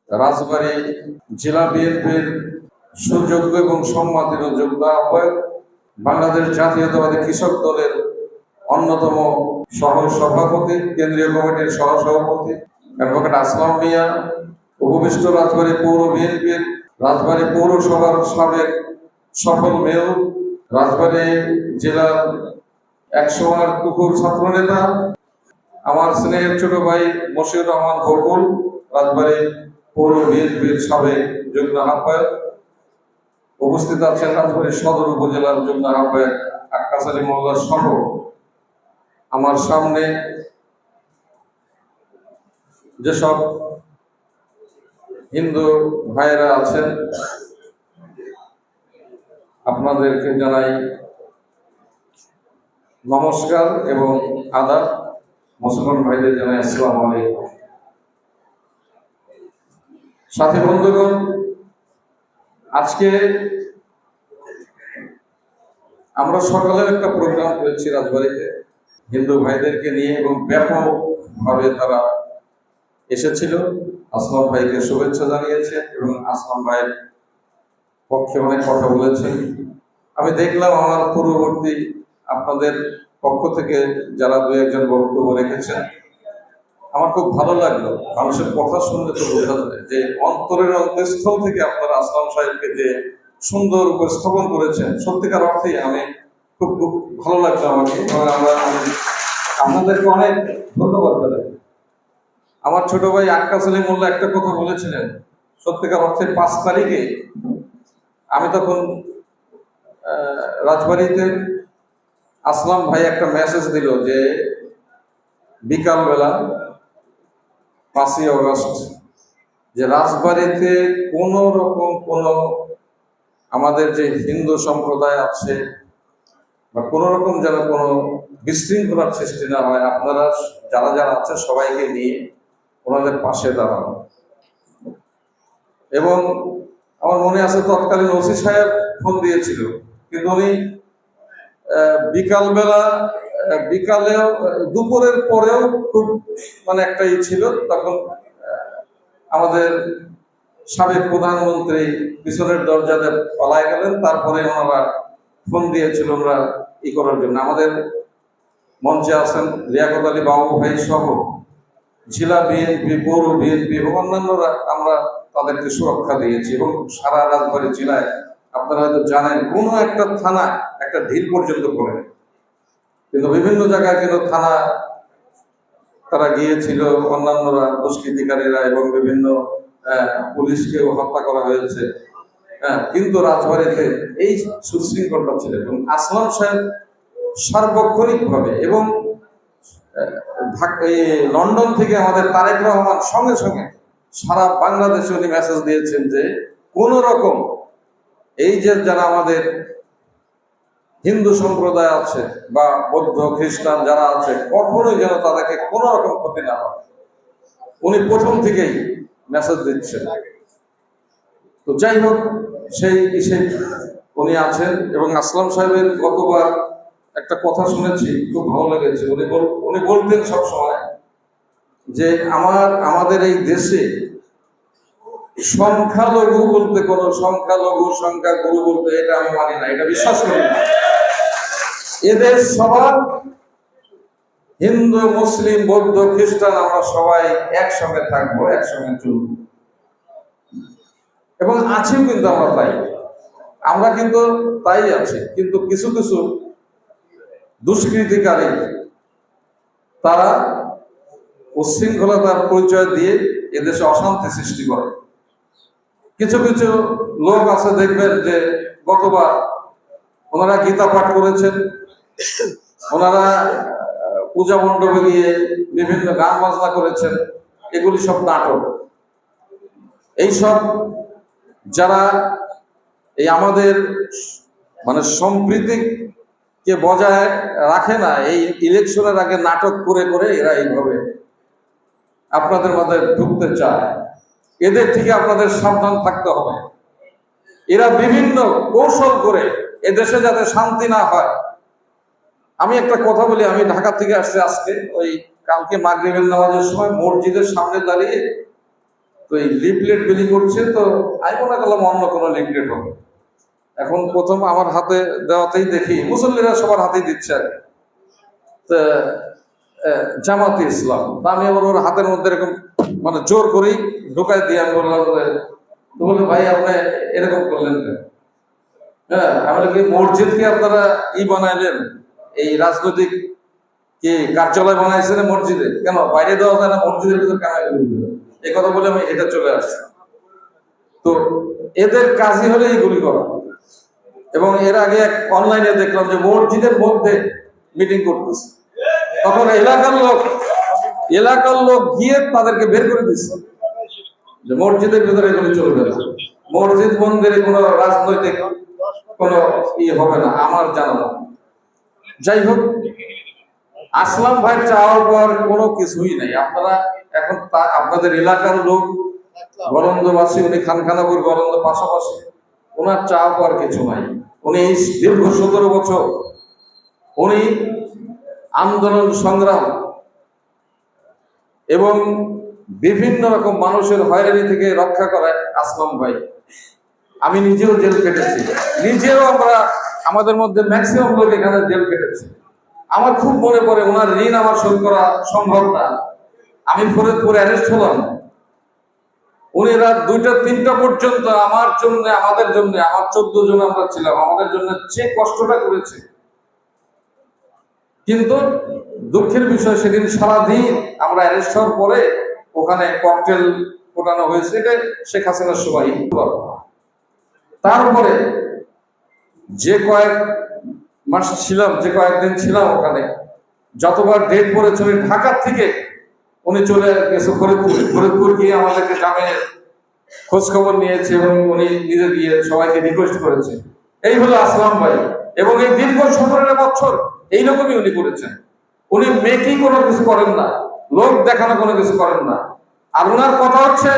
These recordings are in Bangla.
রাজবাড়ী জেলা বিএনপির সুযোগ্য এবং সম্মানিত যোগ্য আহ্বায়ক, বাংলাদেশ জাতীয়তাবাদী কৃষক দলের অন্যতম সহ সভাপতি, কেন্দ্রীয় কমিটির সহ সভাপতি অ্যাডভোকেট আসলাম মিয়া, উপবিষ্ট রাজবাড়ী পৌর বিএনপির রাজবাড়ী পৌরসভার সাবেক সফল মেয়র, রাজবাড়ী জেলার একসময়ের তুকুর ছাত্রনেতা, আমার স্নেহের ছোট ভাই মশিউর রহমান বকুল, রাজবাড়ী পৌর বিএনপির সাবেক যুগ্ম আহ্বায়ক, উপস্থিত আছেন রাজবাড়ী সদর উপজেলার যুগ্ম আহ্বায়ক আক্কাস আলী মোল্লা সহ আমার সামনে যেসব হিন্দু ভাইয়েরা আছেন আপনাদেরকে জানাই নমস্কার এবং আদাব। মুসলমান ভাইদের জানাই আসসালামু আলাইকুম। সাথী বন্ধুগণ, আজকে আমরা সকালে একটা প্রোগ্রাম করেছি রাজবাড়ীতে হিন্দু ভাইদেরকে নিয়ে এবং ব্যাপকভাবে তারা এসেছিল। আসলাম ভাইকে শুভেচ্ছা জানিয়েছেন এবং আসলাম ভাইয়ের পক্ষে অনেক কথা বলেছেন। আমি দেখলাম আমার পূর্ববর্তী আপনাদের পক্ষ থেকে যারা দু একজন বক্তব্য রেখেছেন, আমার খুব ভালো লাগলো। মানুষের কথা শুনলে তো বোঝা যায় যে অন্তরের অন্তঃস্থল থেকে আপনারা আসলাম সাহেবকে যে সুন্দর উপস্থাপন করেছেন, সত্যিকার অর্থেই আমি খুব খুব ভালো লাগলো আমাকে, এবং আপনাদেরকে অনেক ধন্যবাদ জানাই। আমার ছোট ভাই আক্কাস আলী মোল্লা একটা কথা বলেছিলেন, সত্যিকার অর্থে 5 তারিখে আমি তখন রাজবাড়ীতে, আসলাম ভাই একটা মেসেজ দিল যে বিকালবেলা 5ই অগস্ট যে রাজবাড়ীতে কোনো রকম কোনো আমাদের যে হিন্দু সম্প্রদায় আছে বা কোনো রকম যেন কোনো বিশৃঙ্খলার সৃষ্টি না হয়, আপনারা যারা যারা আছে সবাইকে নিয়ে ওনাদের পাশে দাঁড়ানো। এবং আমার মনে আছে তৎকালীন ওসি সাহেব ফোন দিয়েছিল, কিন্তু উনি বিকালেও দুপুরের পরেও খুব মানে একটাই ছিল, তখন আমাদের সাবেক প্রধানমন্ত্রী পিছনের দরজাতে পালায় গেলেন। তারপরে ওনারা ফোন দিয়েছিল ওরা করার জন্য। আমাদের মঞ্চে আছেন লিয়াকত আলী বাবু ভাই সহ জেলা বিএনপি, পৌর বিএনপি এবং অন্যান্যরা, আমরা তাদেরকে সুরক্ষা দিয়েছি। এবং সারা রাজবাড়ী জেলায় আপনারা হয়তো জানেন কোনো একটা থানা একটা ঢিল পর্যন্ত করে, কিন্তু বিভিন্ন জায়গায় কিন্তু থানা তারা গিয়েছিল, অন্যান্যরা দুষ্কৃতিকারীরা এবং বিভিন্ন পুলিশকেও হত্যা করা হয়েছে। কিন্তু রাজবাড়ীতে এই সুশৃঙ্খলতা ছিল। এবং আসলাম সাহেব সার্বক্ষণিকভাবে এবং লন্ডন থেকে আমাদের তারেক রহমান সঙ্গে সঙ্গে সারা বাংলাদেশে উনি মেসেজ দিয়েছেন যে কোন রকম এই যে যারা আমাদের হিন্দু সম্প্রদায় আছে বা বৌদ্ধ খ্রিস্টান যারা আছে, কখনোই যেন তাদেরকে কোন রকম ক্ষতি না হয়। উনি প্রথম থেকেই মেসেজ দিচ্ছেন। তো যাই হোক, সেই উনি আছেন। এবং আসলাম সাহেবের গতবার একটা কথা শুনেছি, খুব ভালো লেগেছে। উনি বলতেন সবসময় যে আমাদের এই দেশে সংখ্যালঘু বলতে কোনো সংখ্যালঘু সংখ্যাগুরু বলতে এটা আমি মানি না, এটা বিশ্বাস করি না। এদের সবার হিন্দু মুসলিম বৌদ্ধ খ্রিস্টান আমরা সবাই একসঙ্গে থাকবো, একসঙ্গে চলবো। এবং আছেও কিন্তু আমরা কিন্তু তাই আছি। কিন্তু কিছু কিছু দুষ্কৃতিকারী তারা উচ্ছৃঙ্খলতার পরিচয় দিয়ে এদেশে অশান্তি সৃষ্টি করে। কিছু কিছু লোক আছে, দেখবেন যে গতবার ওনারা গীতা পাঠ করেছেন, ওনারা পূজা মণ্ডপে গিয়ে বিভিন্ন গান বাজনা করেছেন, এগুলি সব নাটক। এইসব যারা এই আমাদের মানে সম্প্রীতিকে বজায় রাখে না, এই ইলেকশনের আগে নাটক করে করে এরা এইভাবে আপনাদের মধ্যে ঢুকতে চায়। এদের থেকে আপনাদের সাবধান থাকতে হবে। এরা বিভিন্ন কৌশল করে এদেশে যাতে শান্তি না হয়। আমি একটা কথা বলি, আমি ঢাকা থেকে আসছি আজকে, ওই কালকে মাগরিবের নামাজের সময় মসজিদের সামনে দাঁড়িয়ে তো এই লিফলেট বিলি করছে, তো আমি মনে করলাম অন্য কোনো লিফলেট হবে। এখন প্রথম আমার হাতে দেওয়াতেই দেখি মুসল্লিরা সবার হাতেই দিচ্ছে, তা জামাতে ইসলাম। তা আমি আবার ওর হাতের মধ্যে এরকম মানে জোর করেই ঢুকাই দিয়ে আমি বললাম যে, তো বলে ভাই আপনি এরকম করলেন কেন? হ্যাঁ, আমরা কি মসজিদকে আপনারা বানাইলেন, এই রাজনৈতিক কি কার্যালয় বানাইছেন মসজিদে? কেন বাইরে দেওয়া যায় না, মসজিদের ভিতরে কেন এই কথা বলে আমি এটা চলে আসছি। তো এদের কাজই হলে এইগুলি করা। এবং এর আগে এক অনলাইনে দেখলাম যে মসজিদের মধ্যে মিটিং করতেছে, তখন এলাকার লোক গিয়ে তাদেরকে বের করে দিচ্ছে যে মসজিদের ভিতরে এগুলি চলবে না, মসজিদ মন্দিরে কোনো রাজনৈতিক কোনো হবে না আমার জানা। যাই হোক, আসলাম ভাই চাওয়ার পর কোনো কিছুই নাই। আপনারা এখন আপনাদের এলাকার লোক গলন্দবাসী, উনি খানখানাপুর গলন্দ পাশাপাশি, ওনার চাওয়া পাওয়ার কিছু নাই। উনি দীর্ঘ 17 বছর উনি আন্দোলন সংগ্রাম এবং বিভিন্ন রকম মানুষের হয়রানি থেকে রক্ষা করায় আসলাম ভাই। আমি নিজেও জেল কেটেছি, নিজেও আমাদের মধ্যে ম্যাক্সিমাম লোক এখানে জেল কেটেছি। আমার খুব মনে পড়ে ওনার ঋণ আমার শোধ করা সম্ভব না। আমি ফরিদপুরে অ্যারেস্ট হলাম, উনি রাত 2টা-3টা পর্যন্ত আমার জন্য, আমাদের জন্য, আমার 14 জন আমরা ছিলাম, আমাদের জন্য যে কষ্টটা করেছে। কিন্তু দুঃখের বিষয় সেদিন সারাদিন আমরা অ্যারেস্ট হওয়ার পরে ওখানে ককটেল ফোটানো হয়েছে, এটা শেখ হাসিনার সময়। তারপরে যে কয়েক মাস ছিলাম, যে কয়েকদিন ছিলাম ওখানে, যতবার ডেট পড়েছে উনি ঢাকা থেকে উনি চলে গেছে ফরিদপুর গিয়ে আমাদেরকে জামিনের খোঁজ খবর নিয়েছে এবং উনি নিজে গিয়ে সবাইকে রিকোয়েস্ট করেছে। এই হলো আসলাম ভাই। এবং এই দীর্ঘ 17 বছর এইরকমই উনি করেছেন। উনি মেকি কোনো কিছু করেন না, লোক দেখানো কোনো কিছু করেন না। আর ওনার কথা হচ্ছে,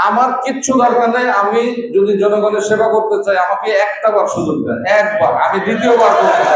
আমার কিচ্ছু দরকার নেই, আমি যদি জনগণের সেবা করতে চাই আমাকে একটা বার সুযোগ দেন, একবার, আমি দ্বিতীয়বার করবো।